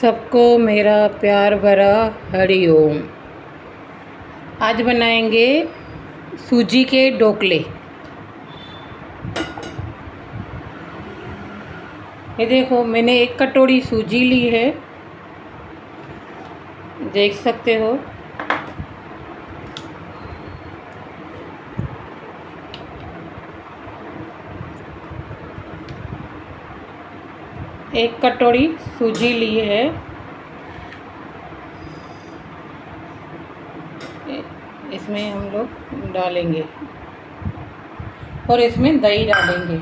सबको मेरा प्यार भरा हरि ओम। आज बनाएंगे सूजी के ढोकले। ये देखो, मैंने 1 कटोरी सूजी ली है, देख सकते हो। एक कटोरी सूजी ली है। इसमें हम लोग डालेंगे और इसमें दही डालेंगे।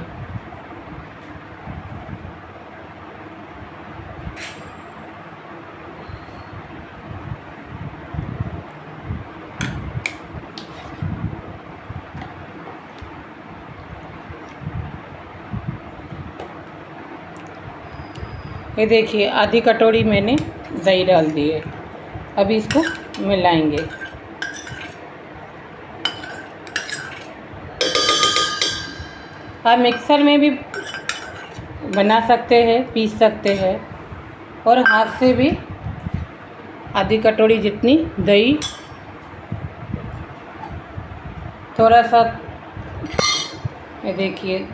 ये देखिए, आधी कटोरी मैंने दही डाल दी है। अभी इसको मिलाएंगे। आप मिक्सर में भी बना सकते हैं, पीस सकते हैं, और हाथ से भी आधी कटोरी जितनी दही, थोड़ा सा, ये देखिए,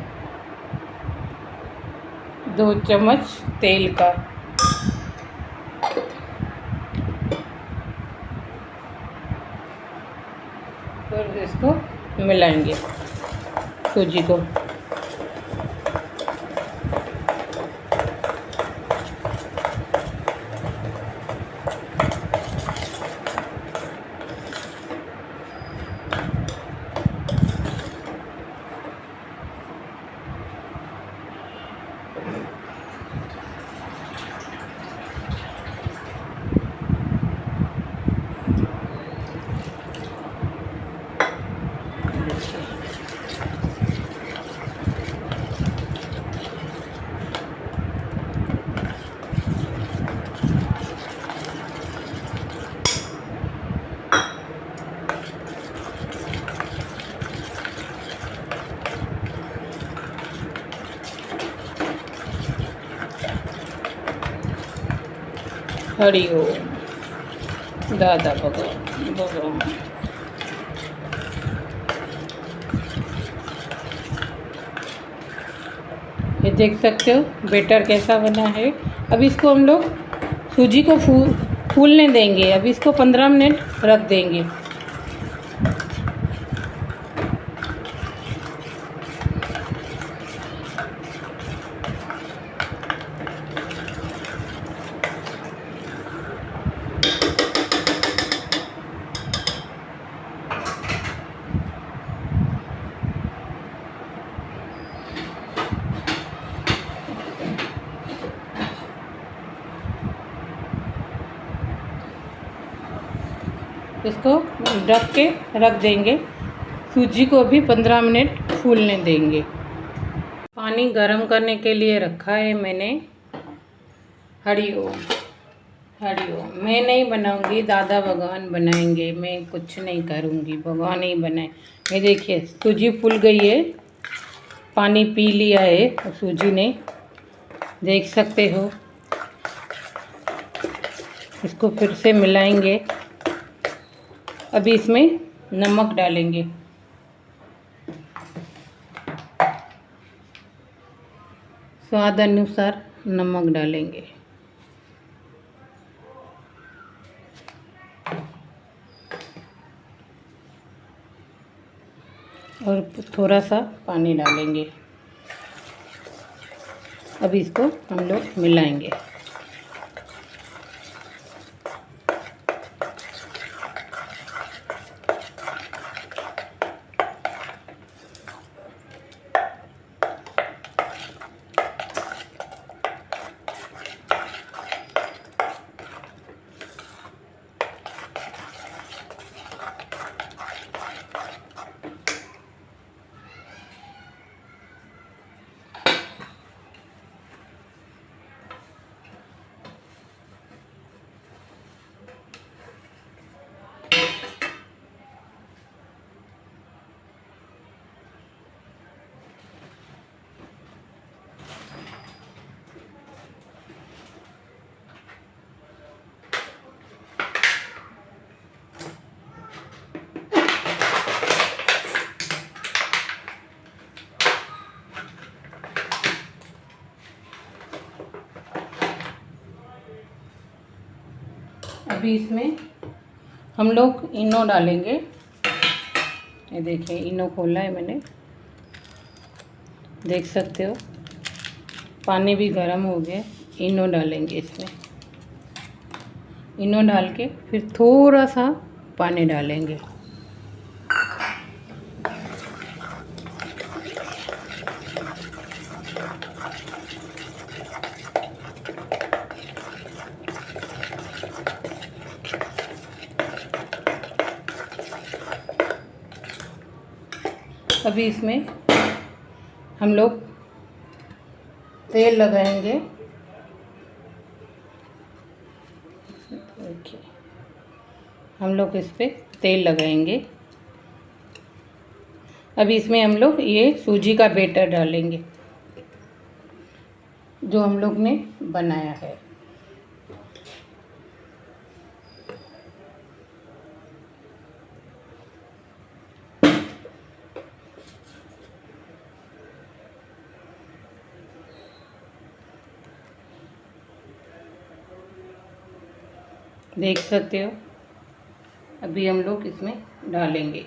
2 चम्मच तेल का, फिर इसको मिलाएंगे सूजी को। हरि ओम। दादा भगवान। ये देख सकते हो बैटर कैसा बना है। अब इसको हम लोग सूजी को फूलने देंगे। अब इसको 15 मिनट रख देंगे। इसको ढक के रख देंगे। सूजी को भी 15 मिनट फूलने देंगे। पानी गरम करने के लिए रखा है मैंने। हरि ओम। हरि ओम। मैं नहीं बनाऊंगी, दादा भगवान बनाएंगे। मैं कुछ नहीं करूंगी, भगवान ही बनाए। ये देखिए, सूजी फूल गई है, पानी पी लिया है सूजी ने, देख सकते हो। इसको फिर से मिलाएंगे। अभी इसमें नमक डालेंगे। स्वाद अनुसार नमक डालेंगे और थोड़ा सा पानी डालेंगे। अभी इसको हम लोग मिलाएंगे। अभी इसमें हम लोग इनो डालेंगे। ये देखिए इनो खोला है मैंने, देख सकते हो पानी भी गर्म हो गया। इनो डालेंगे इसमें, इनो डाल के फिर थोड़ा सा पानी डालेंगे। अभी इसमें हम लोग तेल लगाएंगे। देखिए हम लोग इस पे तेल लगाएंगे। अभी इसमें हम लोग ये सूजी का बैटर डालेंगे जो हम लोग ने बनाया है। देख सकते हो अभी हम लोग इसमें डालेंगे।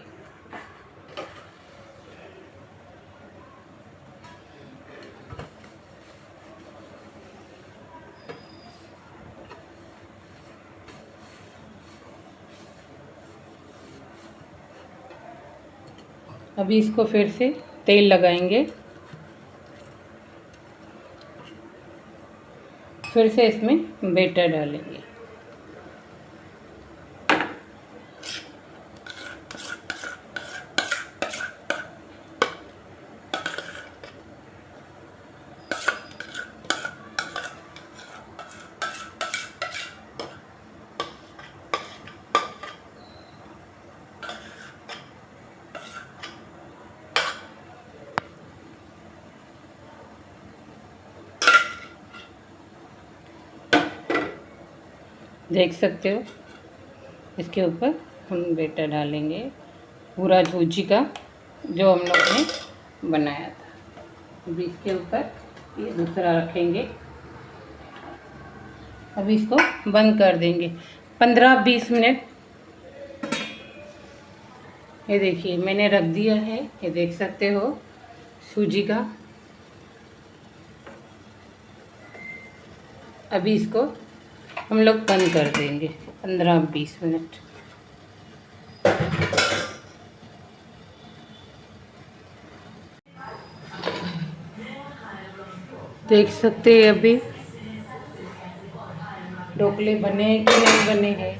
अभी इसको फिर से तेल लगाएंगे, फिर से इसमें बैटर डालेंगे। देख सकते हो इसके ऊपर हम बैटर डालेंगे पूरा सूजी का जो हम लोग ने बनाया था। अभी इसके ऊपर ये दूसरा रखेंगे। अभी इसको बंद कर देंगे 15-20 मिनट। ये देखिए मैंने रख दिया है, ये देख सकते हो सूजी का। अभी इसको हम लोग बंद कर देंगे 15-20 मिनट। देख सकते हैं अभी ढोकले बने कि नहीं बने हैं,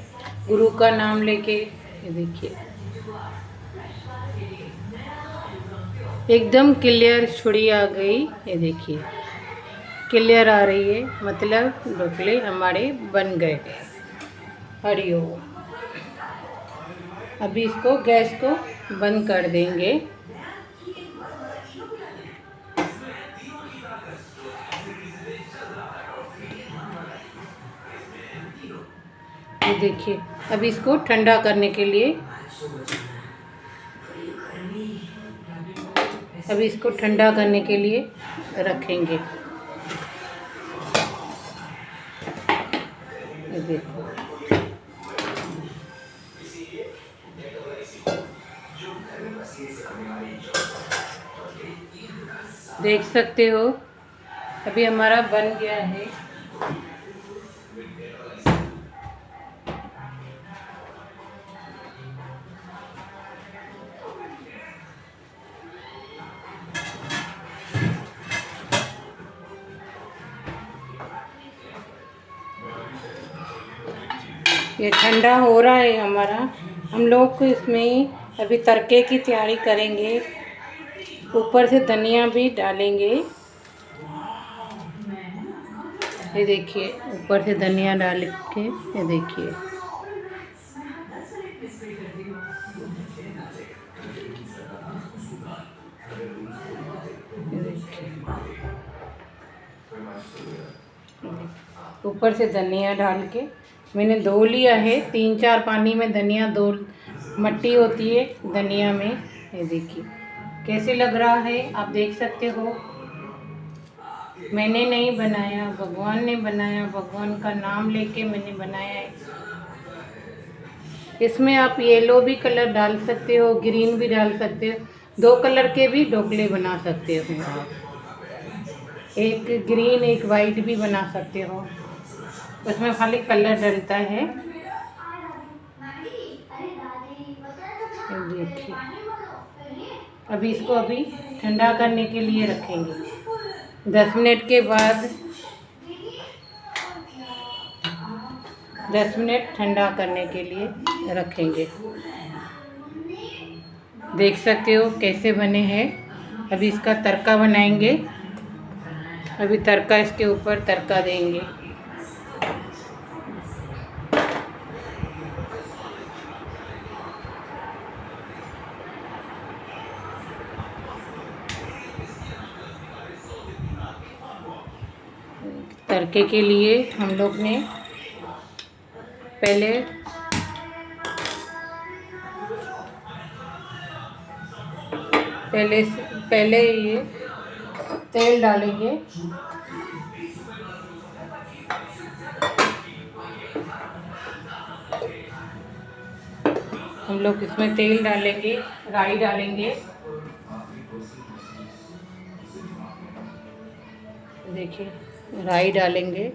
गुरु का नाम लेके। ये देखिए एकदम क्लियर छुड़ी आ गई। ये देखिए क्लियर आ रही है, मतलब ढोकले हमारे बन गए। हरिओम। अभी इसको गैस को बंद कर देंगे। ये देखिए अभी इसको ठंडा करने के लिए, अभी इसको ठंडा करने के लिए रखेंगे। ये देखो देख सकते हो अभी हमारा बन गया है। ये ठंडा हो रहा है हमारा। हम लोग इसमें अभी तड़के की तैयारी करेंगे, ऊपर से धनिया भी डालेंगे। ये देखिए ऊपर से धनिया डाल के, ये देखिए ऊपर से धनिया डाल के मैंने धो लिया है 3-4 पानी में धनिया। धो मट्टी होती है धनिया में। ये देखिए कैसे लग रहा है, आप देख सकते हो। मैंने नहीं बनाया, भगवान ने बनाया, भगवान का नाम लेके मैंने बनाया है। इसमें आप येलो भी कलर डाल सकते हो, ग्रीन भी डाल सकते हो, 2 कलर के भी ढोकले बना सकते हो आप। एक ग्रीन एक वाइट भी बना सकते हो, उसमें खाली कलर डलता है। देखिए अभी इसको अभी ठंडा करने के लिए रखेंगे। 10 मिनट के बाद 10 मिनट ठंडा करने के लिए रखेंगे। देख सकते हो कैसे बने हैं। अभी इसका तड़का बनाएंगे। अभी तड़का इसके ऊपर तड़का देंगे। तड़के के लिए हम लोग ने पहले ये तेल डालेंगे। हम लोग इसमें तेल डालेंगे, राई डालेंगे। देखिए राई डालेंगे।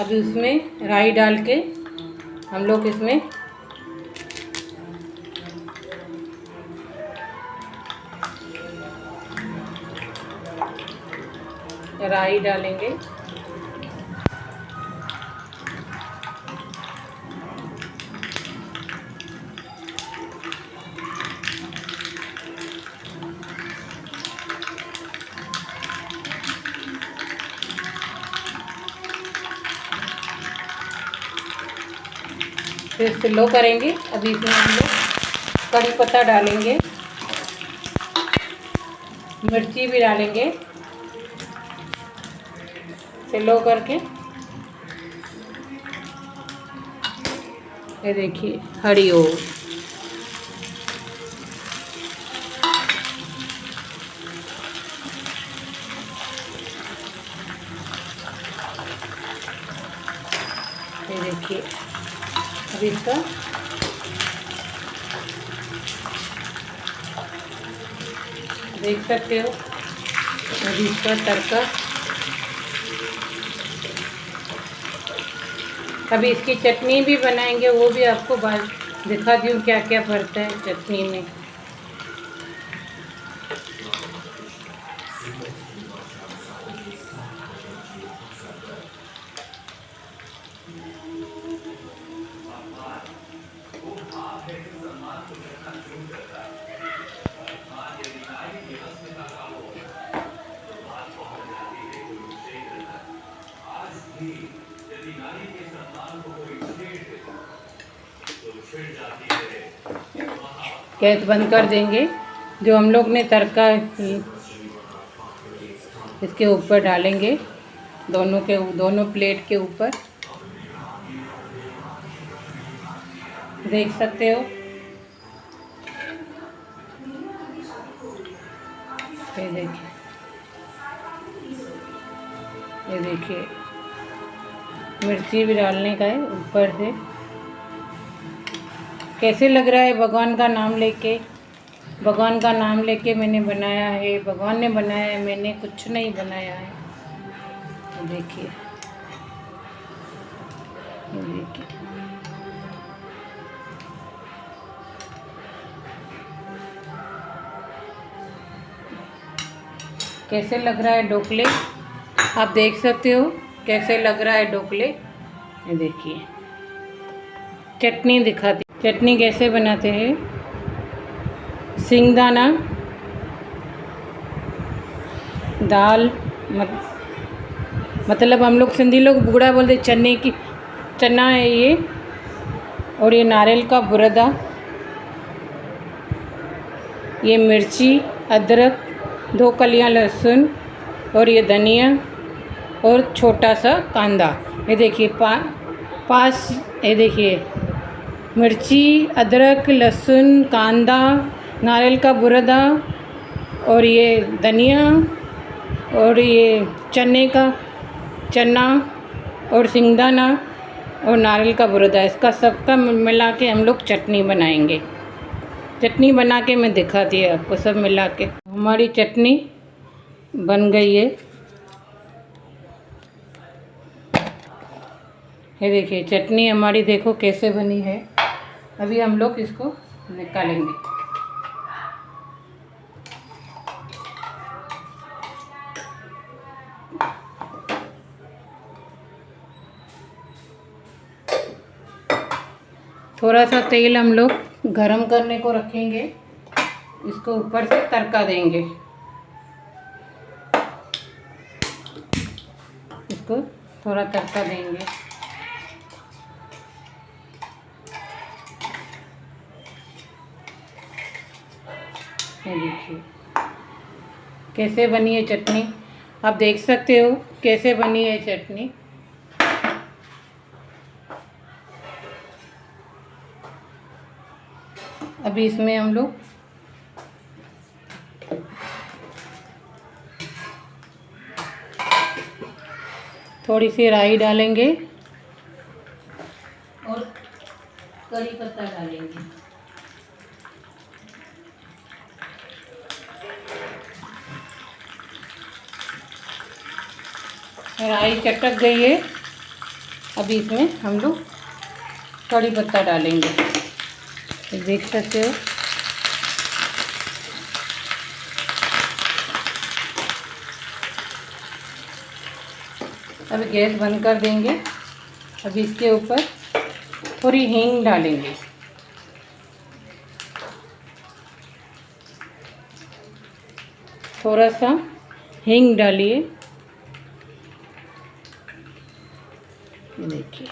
अभी उसमें राई डाल के हम लोग इसमें राई डालेंगे। फिर स्लो करेंगे। अभी इसमें हम लोग कड़ी पत्ता डालेंगे, मिर्ची भी डालेंगे स्लो करके। ये देखिए हरिओम। ये देखिए अभी इसका देख सकते हो। अभी इसका तड़का, अभी इसकी चटनी भी बनाएंगे, वो भी आपको बाद दिखाती हूँ क्या क्या पड़ता है चटनी में। गैस बंद कर देंगे। जो हम लोग ने तड़का इसके ऊपर डालेंगे, दोनों प्लेट के ऊपर। देख सकते हो। ये देखिए मिर्ची भी डालने का है ऊपर से। कैसे लग रहा है भगवान का नाम लेके? भगवान का नाम लेके मैंने बनाया है, भगवान ने बनाया है, मैंने कुछ नहीं बनाया है। देखिए देखिए कैसे लग रहा है ढोकले। आप देख सकते हो कैसे लग रहा है ढोकले। ये देखिए चटनी दिखाती। चटनी कैसे बनाते हैं? सिंगदाना, दाल, मतलब हम लोग सिंधी लोग बुगड़ा बोलते, चने की चना है ये। और ये नारियल का बुरादा, ये मिर्ची, अदरक, 2 कलियां लहसुन, और ये धनिया और छोटा सा कांदा। ये देखिए ये देखिए मिर्ची, अदरक, लहसुन, कांदा, नारियल का बुरादा, और ये धनिया, और ये चना और सिंगदाना और नारियल का बुरादा, इसका सबका मिला के हम लोग चटनी बनाएंगे। चटनी बना के मैं दिखाती है आपको, सब मिला के। हमारी चटनी बन गई है। ये देखिए चटनी हमारी, देखो कैसे बनी है। अभी हम लोग इसको निकालेंगे। थोड़ा सा तेल हम लोग गरम करने को रखेंगे, इसको ऊपर से तड़का देंगे। इसको थोड़ा तड़का देंगे। ये देखिए कैसे बनी है चटनी, आप देख सकते हो कैसे बनी है चटनी। अभी इसमें हम लोग थोड़ी सी राई डालेंगे और करी पत्ता डालेंगे। राई चटक गई है। अभी इसमें हम लोग करी पत्ता डालेंगे, देख सकते हो। अभी गैस बंद कर देंगे। अभी इसके ऊपर थोड़ी हींग डालेंगे। थोड़ा सा हींग डालिए। देखिए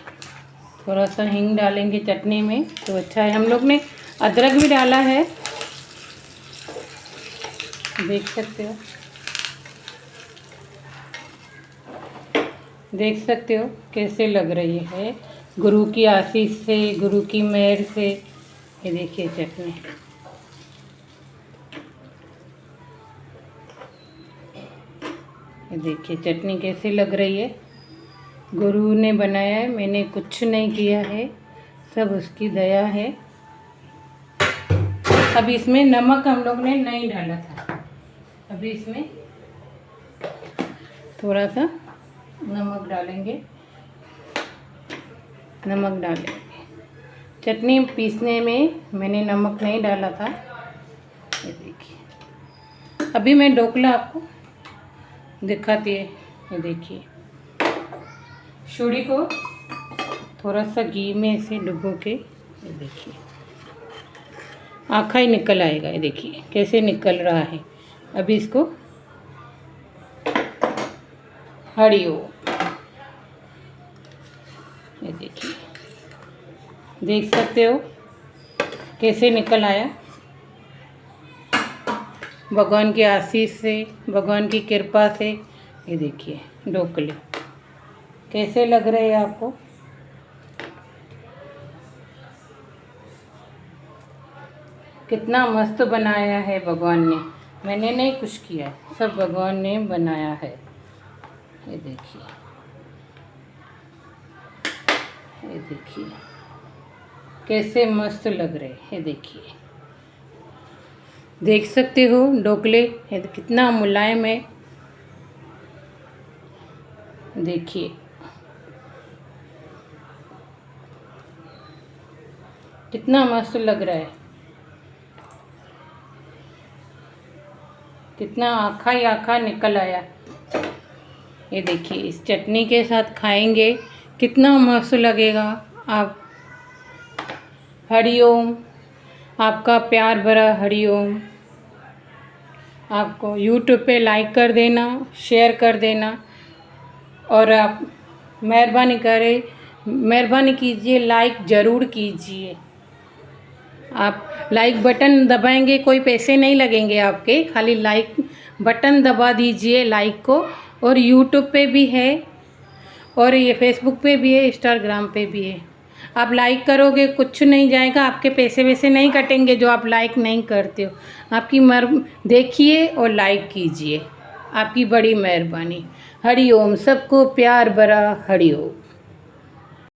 थोड़ा सा हींग डालेंगे चटनी में तो अच्छा है। हम लोग ने अदरक भी डाला है, देख सकते हो। देख सकते हो कैसे लग रही है, गुरु की आशीष से, गुरु की मेहर से। ये देखिए चटनी, ये देखिए चटनी कैसी लग रही है। गुरु ने बनाया है, मैंने कुछ नहीं किया है, सब उसकी दया है। अभी इसमें नमक हम लोग ने नहीं डाला था, अभी इसमें थोड़ा सा नमक डालेंगे। नमक डालेंगे, चटनी पीसने में मैंने नमक नहीं डाला था। ये देखिए अभी मैं ढोकला आपको दिखाती है। ये देखिए छुरी को थोड़ा सा घी में ऐसे डुबो के, ये देखिए आखा ही निकल आएगा। ये देखिए कैसे निकल रहा है। अभी इसको हरिओम, ये देखिए देख सकते हो कैसे निकल आया। भगवान की आशीष से, भगवान की कृपा से। ये देखिए ढोकले कैसे लग रहे हैं आपको। कितना मस्त बनाया है भगवान ने, मैंने नहीं कुछ किया है, सब भगवान ने बनाया है। ये देखिए, ये देखिए कैसे मस्त लग रहे हैं। ये देखिए देख सकते हो ढोकले कितना मुलायम है। देखिए कितना मस्त लग रहा है, कितना आखा ही आखा निकल आया। ये देखिए इस चटनी के साथ खाएंगे कितना मस्त लगेगा। आप हरिओम, आपका प्यार भरा हरिओम। आपको यूट्यूब पे लाइक कर देना, शेयर कर देना, और आप मेहरबानी कीजिए, लाइक ज़रूर कीजिए। आप लाइक बटन दबाएंगे, कोई पैसे नहीं लगेंगे आपके, खाली लाइक बटन दबा दीजिए लाइक को। और यूट्यूब पे भी है, और ये फेसबुक पे भी है, इंस्टाग्राम पे भी है। आप लाइक करोगे, कुछ नहीं जाएगा, आपके पैसे वैसे नहीं कटेंगे जो आप लाइक नहीं करते हो। आपकी देखिए और लाइक कीजिए, आपकी बड़ी मेहरबानी। हरि ओम। सबको प्यार भरा हरि ओम।